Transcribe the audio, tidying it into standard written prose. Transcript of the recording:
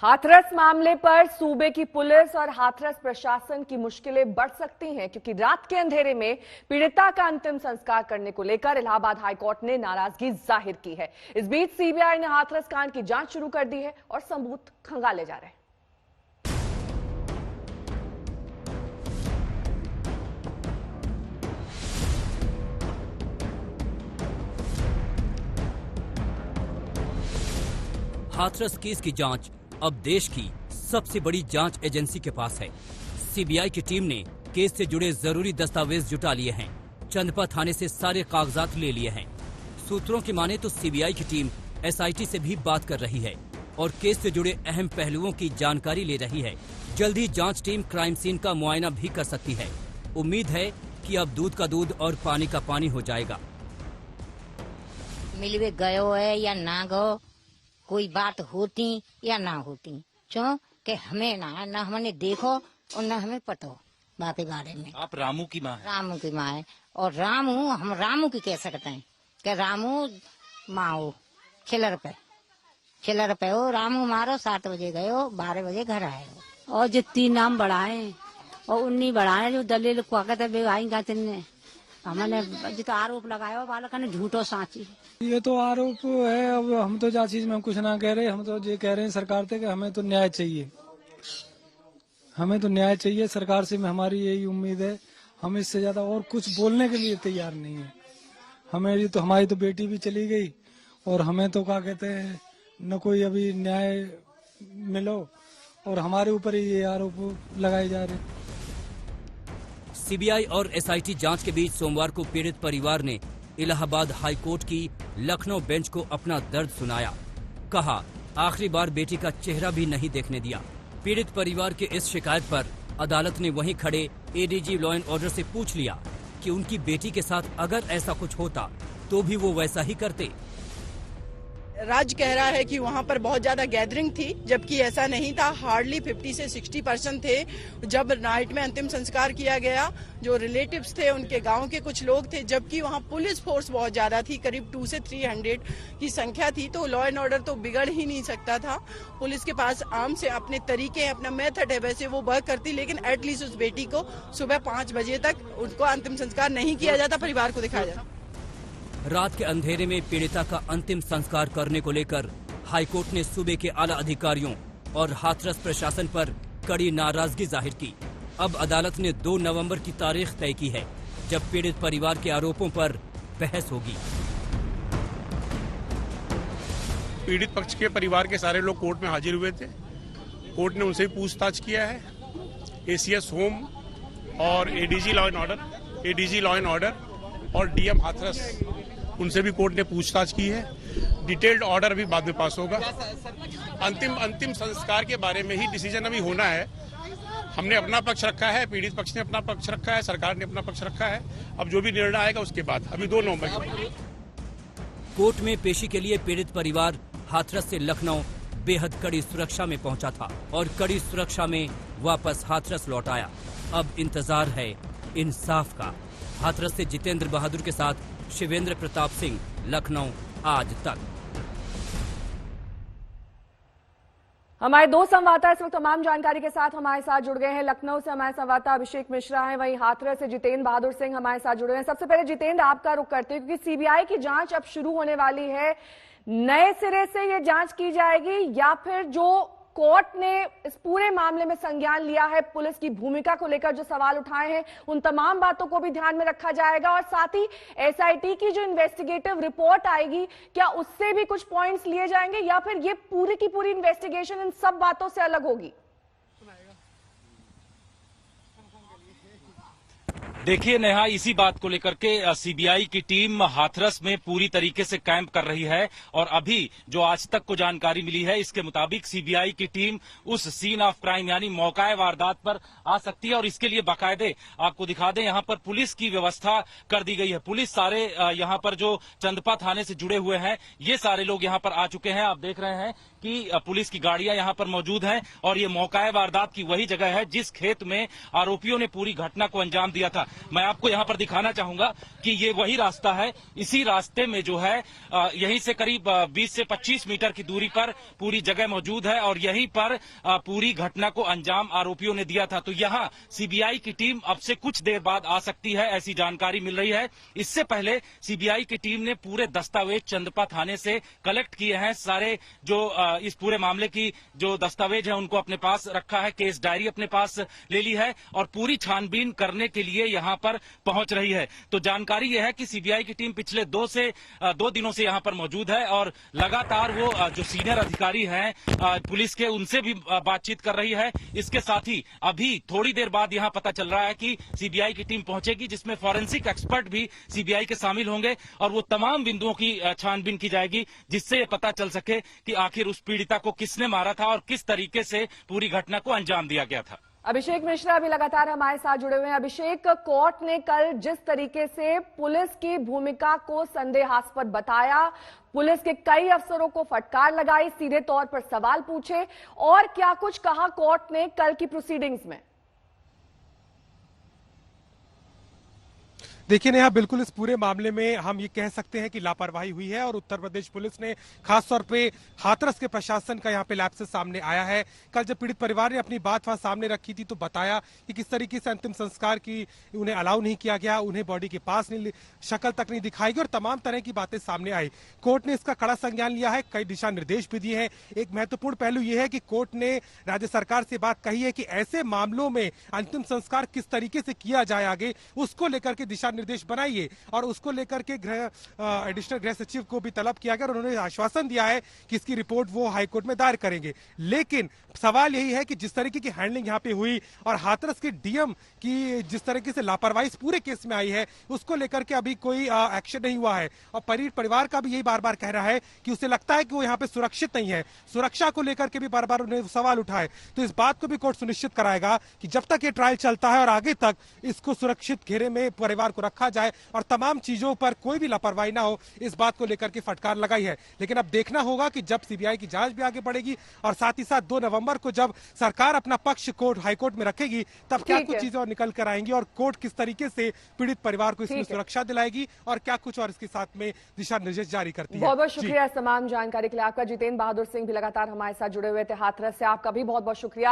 हाथरस मामले पर सूबे की पुलिस और हाथरस प्रशासन की मुश्किलें बढ़ सकती हैं, क्योंकि रात के अंधेरे में पीड़िता का अंतिम संस्कार करने को लेकर इलाहाबाद हाईकोर्ट ने नाराजगी जाहिर की है। इस बीच सीबीआई ने हाथरस कांड की जांच शुरू कर दी है और सबूत खंगाले जा रहे हैं। हाथरस केस की जांच अब देश की सबसे बड़ी जांच एजेंसी के पास है। सीबीआई की टीम ने केस से जुड़े जरूरी दस्तावेज जुटा लिए हैं। चंदपा थाने से सारे कागजात ले लिए हैं। सूत्रों की माने तो सीबीआई की टीम एसआईटी से भी बात कर रही है और केस से जुड़े अहम पहलुओं की जानकारी ले रही है। जल्द ही जांच टीम क्राइम सीन का मुआयना भी कर सकती है। उम्मीद है कि अब दूध का दूध और पानी का पानी हो जाएगा। मिलवे गयो है या ना गयो, कोई बात होती या ना होती, क्यों कि हमें ना हमने देखो और ना हमें पता हो बात के बारे में। आप रामू की माँ हैं? रामू की माँ है और हम रामू की कह सकते हैं कि रामू माँ हो। खिलर पे हो रामू मारो। 7 बजे गए हो, 12 बजे घर आए हो। और जितनी नाम बढ़ाए और उन्नी बढ़ाए जो दलील कहते बेगाई का तिन्ने हमने जितना आरोप लगाया बालक ने झूठो साची। ये तो आरोप है। अब हम तो जा चीज में कुछ ना कह रहे, हम तो ये कह रहे हैं सरकार से कि हमें तो न्याय चाहिए, हमें तो न्याय चाहिए। सरकार से हमारी यही उम्मीद है। हम इससे ज्यादा और कुछ बोलने के लिए तैयार नहीं है। हमारी तो बेटी भी चली गई और हमें तो क्या कहते हैं न कोई अभी न्याय मिलो और हमारे ऊपर ही ये आरोप लगाए जा रहे हैं। सीबीआई और एसआईटी जांच के बीच सोमवार को पीड़ित परिवार ने इलाहाबाद हाईकोर्ट की लखनऊ बेंच को अपना दर्द सुनाया। कहा आखिरी बार बेटी का चेहरा भी नहीं देखने दिया। पीड़ित परिवार के इस शिकायत पर अदालत ने वहीं खड़े एडीजी लॉ एंड ऑर्डर से पूछ लिया कि उनकी बेटी के साथ अगर ऐसा कुछ होता तो भी वो वैसा ही करते। राज कह रहा है कि वहां पर बहुत ज्यादा गैदरिंग थी, जबकि ऐसा नहीं था। हार्डली 50 से 60% थे। जब नाइट में अंतिम संस्कार किया गया, जो रिलेटिव्स थे उनके गांव के कुछ लोग थे, जबकि वहां पुलिस फोर्स बहुत ज्यादा थी, करीब 200 से 300 की संख्या थी। तो लॉ एंड ऑर्डर तो बिगड़ ही नहीं सकता था। पुलिस के पास आम से अपने तरीके, अपना मेथड है, वैसे वो वर्क करती, लेकिन एटलीस्ट उस बेटी को सुबह 5 बजे तक उनको अंतिम संस्कार नहीं किया जाता, परिवार को दिखाया जाता। रात के अंधेरे में पीड़िता का अंतिम संस्कार करने को लेकर हाईकोर्ट ने सूबे के आला अधिकारियों और हाथरस प्रशासन पर कड़ी नाराजगी जाहिर की। अब अदालत ने 2 नवंबर की तारीख तय की है, जब पीड़ित परिवार के आरोपों पर बहस होगी। पीड़ित पक्ष के परिवार के सारे लोग कोर्ट में हाजिर हुए थे। कोर्ट ने उनसे पूछताछ किया है। एसीएस होम और एडीजी लॉ एंड ऑर्डर और डीएम हाथरस, उनसे भी कोर्ट ने पूछताछ की है। डिटेल्ड ऑर्डर अभी बाद में पास होगा। अंतिम संस्कार के बारे में ही डिसीजन अभी होना है। हमने अपना पक्ष रखा है, पीड़ित पक्ष ने अपना पक्ष रखा है, सरकार ने अपना पक्ष रखा है। अब जो भी निर्णय आएगा उसके बाद, अभी 2 नवंबर कोर्ट में पेशी के लिए पीड़ित परिवार हाथरस से लखनऊ बेहद कड़ी सुरक्षा में पहुंचा था और कड़ी सुरक्षा में वापस हाथरस लौट आया। अब इंतजार है इंसाफ का। हाथरस से जितेंद्र बहादुर के साथ शिवेंद्र प्रताप सिंह, लखनऊ आज तक। हमारे 2 संवाददाता इस वक्त तमाम जानकारी के साथ हमारे साथ जुड़ गए हैं। लखनऊ से हमारे संवाददाता अभिषेक मिश्रा हैं, वहीं हाथरस से जितेंद्र बहादुर सिंह हमारे साथ जुड़े हैं। सबसे पहले जितेंद्र, आपका रुख करते हैं, क्योंकि सीबीआई की जांच अब शुरू होने वाली है। नए सिरे से ये जांच की जाएगी या फिर जो कोर्ट ने इस पूरे मामले में संज्ञान लिया है, पुलिस की भूमिका को लेकर जो सवाल उठाए हैं, उन तमाम बातों को भी ध्यान में रखा जाएगा? और साथ ही एसआईटी की जो इन्वेस्टिगेटिव रिपोर्ट आएगी, क्या उससे भी कुछ पॉइंट्स लिए जाएंगे या फिर ये पूरी की पूरी इन्वेस्टिगेशन इन सब बातों से अलग होगी? देखिए नेहा, इसी बात को लेकर के सीबीआई की टीम हाथरस में पूरी तरीके से कैंप कर रही है और अभी जो आज तक को जानकारी मिली है, इसके मुताबिक सीबीआई की टीम उस सीन ऑफ क्राइम यानी मौकाए वारदात पर आ सकती है और इसके लिए बाकायदे आपको दिखा दें, यहाँ पर पुलिस की व्यवस्था कर दी गई है। पुलिस सारे यहाँ पर जो चंदपा थाने से जुड़े हुए हैं, ये सारे लोग यहाँ पर आ चुके हैं। आप देख रहे हैं कि पुलिस की गाड़ियां यहाँ पर मौजूद हैं और ये मौकाए वारदात की वही जगह है जिस खेत में आरोपियों ने पूरी घटना को अंजाम दिया था। मैं आपको यहाँ पर दिखाना चाहूंगा कि ये वही रास्ता है। इसी रास्ते में जो है यहीं से करीब 20 से 25 मीटर की दूरी पर पूरी जगह मौजूद है और यहीं पर पूरी घटना को अंजाम आरोपियों ने दिया था। तो यहाँ सीबीआई की टीम अब से कुछ देर बाद आ सकती है, ऐसी जानकारी मिल रही है। इससे पहले सीबीआई की टीम ने पूरे दस्तावेज चंदपा थाने से कलेक्ट किए हैं। सारे जो इस पूरे मामले की जो दस्तावेज है उनको अपने पास रखा है, केस डायरी अपने पास ले ली है और पूरी छानबीन करने के लिए यहाँ पर पहुंच रही है। तो जानकारी यह है कि सीबीआई की टीम पिछले 2 दिनों से यहाँ पर मौजूद है और लगातार वो जो सीनियर अधिकारी हैं पुलिस के, उनसे भी बातचीत कर रही है। इसके साथ ही अभी थोड़ी देर बाद यहाँ पता चल रहा है कि सीबीआई की टीम पहुंचेगी, जिसमें फॉरेंसिक एक्सपर्ट भी सीबीआई के शामिल होंगे और वो तमाम बिंदुओं की छानबीन की जाएगी, जिससे ये पता चल सके कि आखिर उस पीड़िता को किसने मारा था और किस तरीके से पूरी घटना को अंजाम दिया गया था। अभिषेक मिश्रा अभी लगातार हमारे साथ जुड़े हुए हैं। अभिषेक, कोर्ट ने कल जिस तरीके से पुलिस की भूमिका को संदेहास्पद बताया, पुलिस के कई अफसरों को फटकार लगाई, सीधे तौर पर सवाल पूछे, और क्या कुछ कहा कोर्ट ने कल की प्रोसीडिंग्स में? देखिए नेहा, बिल्कुल इस पूरे मामले में हम ये कह सकते हैं कि लापरवाही हुई है और उत्तर प्रदेश पुलिस ने खासतौर पे हाथरस के प्रशासन का यहाँ पे लैप्स सामने आया है। कल जब पीड़ित परिवार ने अपनी बात वहां सामने रखी थी तो बताया कि किस तरीके से अंतिम संस्कार की उन्हें अलाउ नहीं किया गया, उन्हें बॉडी के पास नहीं, शक्ल तक नहीं दिखाई गई और तमाम तरह की बातें सामने आई। कोर्ट ने इसका कड़ा संज्ञान लिया है, कई दिशा निर्देश भी दिए हैं। एक महत्वपूर्ण पहलू यह है कि कोर्ट ने राज्य सरकार से बात कही है कि ऐसे मामलों में अंतिम संस्कार किस तरीके से किया जाए आगे, उसको लेकर के दिशा निर्देश बनाइए और उसको लेकर के एडिशनल गृह सचिव को भी तलब किया गया और उन्होंने आश्वासन दिया है कि इसकी रिपोर्ट वो हाईकोर्ट में दायर करेंगे। लेकिन सवाल यही है कि जिस तरीके की हैंडलिंग यहाँ पे हुई और हाथरस के डीएम की जिस तरीके से लापरवाही इस पूरे केस में आई है, उसको लेकर के अभी कोई एक्शन नहीं हुआ है और परिवार का भी यही बार बार कह रहा है कि उसे लगता है कि वो यहाँ पे सुरक्षित नहीं है। सुरक्षा को लेकर के भी बार बार उन्हें सवाल उठाए, तो इस बात को भी कोर्ट सुनिश्चित कराएगा कि जब तक ये ट्रायल चलता है और आगे तक इसको सुरक्षित घेरे में परिवार को रखा जाए और तमाम चीजों पर कोई भी लापरवाही ना हो, इस बात को लेकर के फटकार लगाई है। लेकिन अब देखना होगा कि जब सीबीआई की जांच भी आगे बढ़ेगी और साथ ही साथ 2 नवंबर को जब सरकार अपना पक्ष कोर्ट हाईकोर्ट में रखेगी, तब क्या कुछ चीजें और निकल कर आएंगी और कोर्ट किस तरीके से पीड़ित परिवार को इसमें सुरक्षा दिलाएगी और क्या कुछ और इसके साथ में दिशा निर्देश जारी करती है। बहुत बहुत शुक्रिया इस तमाम जानकारी के लिए आपका। जितेंद्र बहादुर सिंह भी लगातार हमारे साथ जुड़े हुए थे हाथरस से, आपका भी बहुत बहुत शुक्रिया।